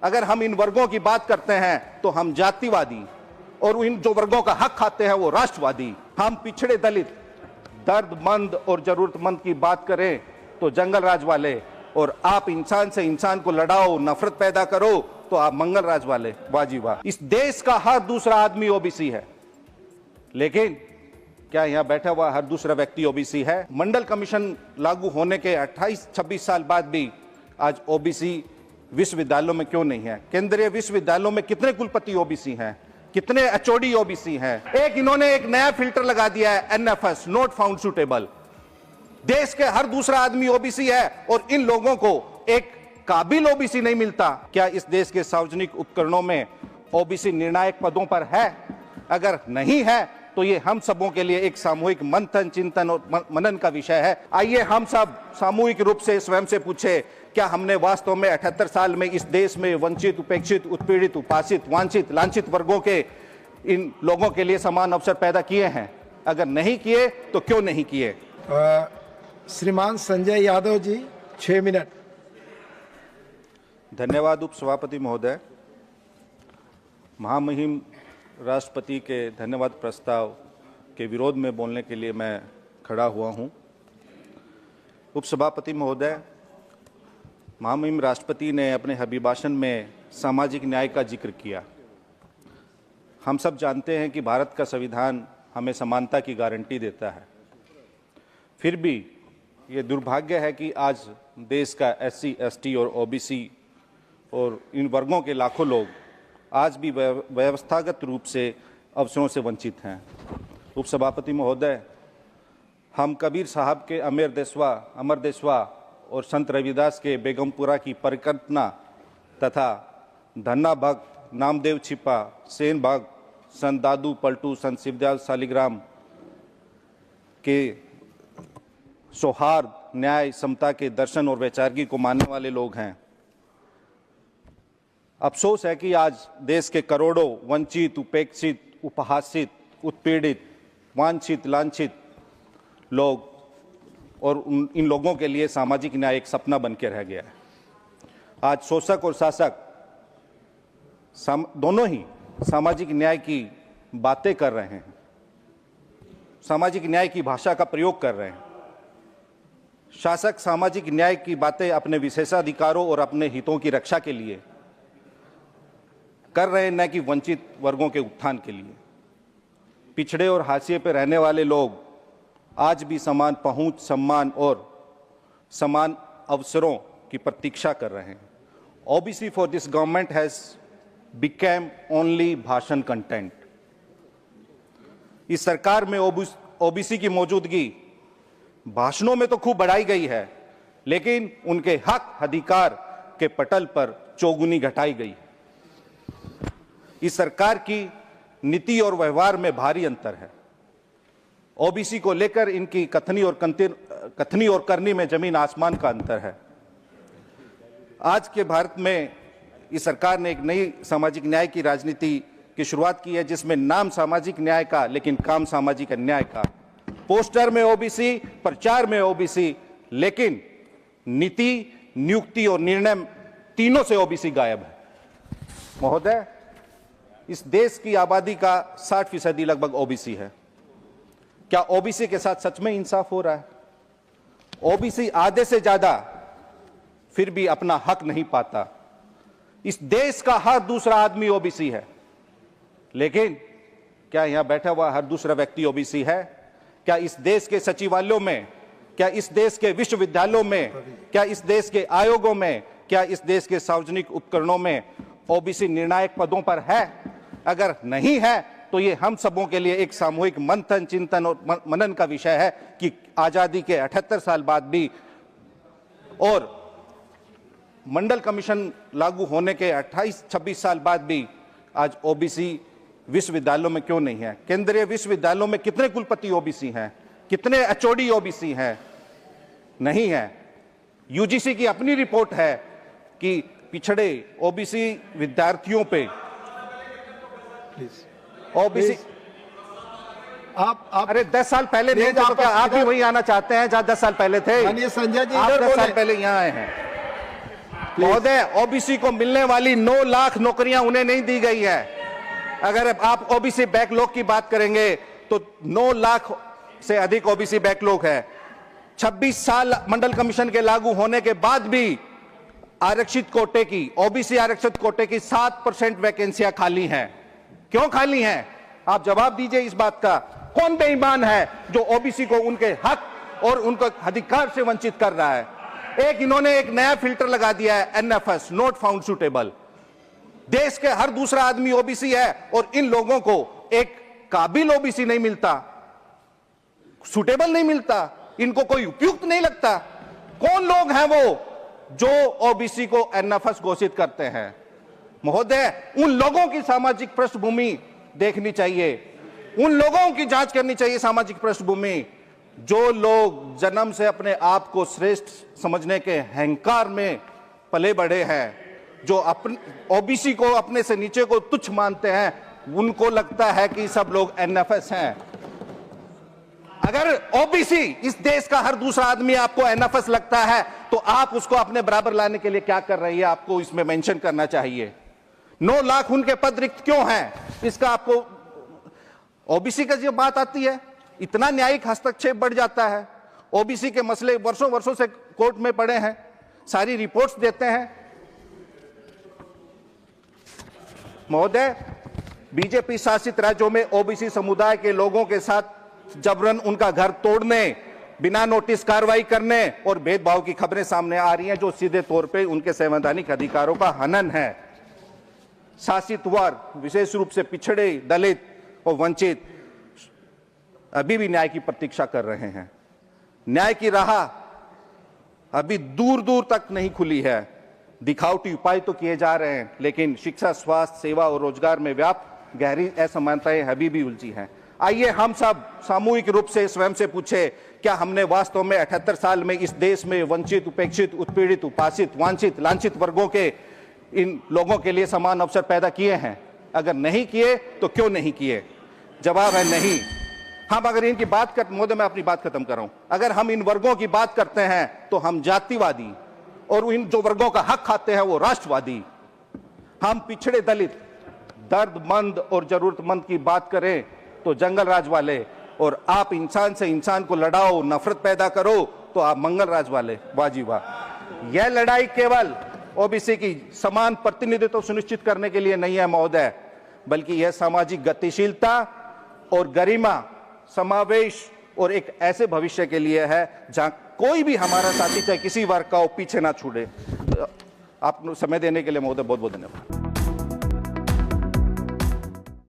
अगर हम इन वर्गों की बात करते हैं तो हम जातिवादी, और इन जो वर्गों का हक खाते हैं वो राष्ट्रवादी। हम पिछड़े दलित, दर्दमंद और जरूरतमंद की बात करें तो जंगल राज वाले, और आप इंसान से इंसान को लड़ाओ, नफरत पैदा करो तो आप मंगल राज वाले। वाह जी वाह। इस देश का हर दूसरा आदमी ओबीसी है, लेकिन क्या यहां बैठा हुआ हर दूसरा व्यक्ति ओबीसी है? मंडल कमीशन लागू होने के 28-26 साल बाद भी आज ओबीसी विश्वविद्यालयों में क्यों नहीं है? केंद्रीय विश्वविद्यालयों में कितने कुलपति ओबीसी हैं? कितने एचओडी ओबीसी हैं? इन्होंने एक नया फिल्टर लगा दिया है, एनएफएस, नॉट फाउंड सुटेबल। देश के हर दूसरा आदमी ओबीसी है और इन लोगों को एक काबिल ओबीसी नहीं मिलता। क्या इस देश के सार्वजनिक उपकरणों में ओबीसी निर्णायक पदों पर है? अगर नहीं है तो ये हम सबों के लिए एक सामूहिक मंथन, चिंतन और मनन का विषय है। आइए हम सब सामूहिक रूप से स्वयं से पूछे, क्या हमने वास्तव में 78 साल में इस देश में वंचित, उपेक्षित, उत्पीड़ित, उपासित, वांछित, लांछित वर्गों के इन लोगों के लिए समान अवसर पैदा किए हैं? अगर नहीं किए तो क्यों नहीं किए? श्रीमान संजय यादव जी, 6 मिनट। धन्यवाद उपसभापति महोदय। महामहिम राष्ट्रपति के धन्यवाद प्रस्ताव के विरोध में बोलने के लिए मैं खड़ा हुआ हूं। उपसभापति महोदय, महामहिम राष्ट्रपति ने अपने अभिभाषण में सामाजिक न्याय का जिक्र किया। हम सब जानते हैं कि भारत का संविधान हमें समानता की गारंटी देता है। फिर भी ये दुर्भाग्य है कि आज देश का एससी, एसटी और ओबीसी और इन वर्गों के लाखों लोग आज भी व्यवस्थागत रूप से अवसरों से वंचित हैं। उपसभापति महोदय, हम कबीर साहब के अमर देशवा और संत रविदास के बेगमपुरा की परिकल्पना तथा धन्ना भक्त, नामदेव छिपा, सेन भक्त, संत दादू पलटू, संत शिवदयाल शालिग्राम के सौहार्द, न्याय, समता के दर्शन और वैचारिकी को मानने वाले लोग हैं। अफसोस है कि आज देश के करोड़ों वंचित, उपेक्षित, उपहासित, उत्पीड़ित, वांछित, लांछित लोग और इन लोगों के लिए सामाजिक न्याय एक सपना बन के रह गया है। आज शोषक और शासक दोनों ही सामाजिक न्याय की बातें कर रहे हैं, सामाजिक न्याय की भाषा का प्रयोग कर रहे हैं। शासक सामाजिक न्याय की बातें अपने विशेषाधिकारों और अपने हितों की रक्षा के लिए कर रहे हैं, न कि वंचित वर्गों के उत्थान के लिए। पिछड़े और हाशिए पर रहने वाले लोग आज भी समान पहुंच, सम्मान और समान अवसरों की प्रतीक्षा कर रहे हैं। OBC for this government has became only भाषण कंटेंट। इस सरकार में ओबीसी की मौजूदगी भाषणों में तो खूब बढ़ाई गई है, लेकिन उनके हक अधिकार के पटल पर चौगुनी घटाई गई। इस सरकार की नीति और व्यवहार में भारी अंतर है। ओबीसी को लेकर इनकी कथनी और करनी में जमीन आसमान का अंतर है। आज के भारत में इस सरकार ने एक नई सामाजिक न्याय की राजनीति की शुरुआत की है, जिसमें नाम सामाजिक न्याय का लेकिन काम सामाजिक अन्याय का। पोस्टर में ओबीसी, प्रचार में ओबीसी, लेकिन नीति, नियुक्ति और निर्णय तीनों से ओबीसी गायब है। महोदय, इस देश की आबादी का 60% लगभग ओबीसी है। क्या ओबीसी के साथ सच में इंसाफ हो रहा है? ओबीसी आधे से ज्यादा फिर भी अपना हक नहीं पाता। इस देश का हर दूसरा आदमी ओबीसी है, लेकिन क्या यहां बैठा हुआ हर दूसरा व्यक्ति ओबीसी है? क्या इस देश के सचिवालयों में, क्या इस देश के विश्वविद्यालयों में, क्या इस देश के आयोगों में, क्या इस देश के सार्वजनिक उपकरणों में ओबीसी निर्णायक पदों पर है? अगर नहीं है तो ये हम सबों के लिए एक सामूहिक मंथन, चिंतन और मनन का विषय है कि आजादी के 78 साल बाद भी और मंडल कमीशन लागू होने के 28-26 साल बाद भी आज ओबीसी विश्वविद्यालयों में क्यों नहीं है? केंद्रीय विश्वविद्यालयों में कितने कुलपति ओबीसी हैं? कितने एचओडी ओबीसी हैं? नहीं है। यूजीसी की अपनी रिपोर्ट है कि पिछड़े ओबीसी विद्यार्थियों पे ओबीसी आप अरे 10 साल पहले नहीं थे तो क्या आप भी वही आना चाहते हैं जहां 10 साल पहले थे? संजय जी, आप 10 साल पहले यहां आए हैं। महोदय, ओबीसी को मिलने वाली 9 लाख नौकरियां उन्हें नहीं दी गई है। अगर आप ओबीसी बैकलॉग की बात करेंगे तो 9 लाख से अधिक ओबीसी बैकलॉग है। 26 साल मंडल कमीशन के लागू होने के बाद भी आरक्षित कोटे की, ओबीसी आरक्षित कोटे की 7% वैकेंसियां खाली हैं। क्यों खाली हैं? आप जवाब दीजिए इस बात का। कौन बेईमान है जो ओबीसी को उनके हक और उनके अधिकार से वंचित कर रहा है? इन्होंने एक नया फिल्टर लगा दिया है, एनएफएस, नॉट फाउंड सुटेबल। देश के हर दूसरा आदमी ओबीसी है और इन लोगों को एक काबिल ओबीसी नहीं मिलता, सुटेबल नहीं मिलता, इनको कोई उपयुक्त नहीं लगता। कौन लोग हैं वो जो ओबीसी को एनएफएस घोषित करते हैं? महोदय, उन लोगों की सामाजिक पृष्ठभूमि देखनी चाहिए, उन लोगों की जांच करनी चाहिए सामाजिक पृष्ठभूमि जो लोग जन्म से अपने आप को श्रेष्ठ समझने के अहंकार में पले बढ़े हैं, जो अपने ओबीसी को अपने से नीचे को तुच्छ मानते हैं, उनको लगता है कि सब लोग एनएफएस हैं। अगर ओबीसी, इस देश का हर दूसरा आदमी आपको एनएफएस लगता है तो आप उसको अपने बराबर लाने के लिए क्या कर रही है, आपको इसमें मेंशन करना चाहिए। 9 लाख उनके पद रिक्त क्यों हैं, इसका आपको, ओबीसी का जो बात आती है इतना न्यायिक हस्तक्षेप बढ़ जाता है। ओबीसी के मसले वर्षों वर्षों से कोर्ट में पड़े हैं, सारी रिपोर्ट्स देते हैं। महोदय, बीजेपी शासित राज्यों में ओबीसी समुदाय के लोगों के साथ जबरन उनका घर तोड़ने, बिना नोटिस कार्रवाई करने और भेदभाव की खबरें सामने आ रही हैं जो सीधे तौर पे उनके संवैधानिक अधिकारों का हनन है। शासित वर्ग, विशेष रूप से पिछड़े, दलित और वंचित अभी भी न्याय की प्रतीक्षा कर रहे हैं। न्याय की राह अभी दूर दूर तक नहीं खुली है। दिखावटी उपाय तो किए जा रहे हैं, लेकिन शिक्षा, स्वास्थ्य, सेवा और रोजगार में व्याप्त गहरी असमानताएं अभी भी उलझी हैं। आइए हम सब सामूहिक रूप से स्वयं से पूछे, क्या हमने वास्तव में 78 साल में इस देश में वंचित, उपेक्षित, उत्पीड़ित, उपासित, वांछित, लांछित वर्गों के इन लोगों के लिए समान अवसर पैदा किए हैं? अगर नहीं किए तो क्यों नहीं किए? जवाब है नहीं। हम अगर इनकी बात कर, महोदय मैं अपनी बात खत्म कर रहा हूं, अगर हम इन वर्गों की बात करते हैं तो हम जातिवादी, और इन जो वर्गों का हक खाते हैं वो राष्ट्रवादी। हम पिछड़े, दलित, दर्दमंद और जरूरतमंद की बात करें तो जंगल राज वाले, और आप इंसान से इंसान को लड़ाओ, नफरत पैदा करो तो आप मंगल राज वाले। वाह जी वाह। यह लड़ाई केवल ओबीसी की समान प्रतिनिधित्व सुनिश्चित करने के लिए नहीं है महोदय, बल्कि यह सामाजिक गतिशीलता और गरिमा, समावेश और एक ऐसे भविष्य के लिए है जहां कोई भी हमारा साथी चाहे किसी वर्ग का हो पीछे ना छूटे। आप समय देने के लिए महोदय बहुत बहुत धन्यवाद।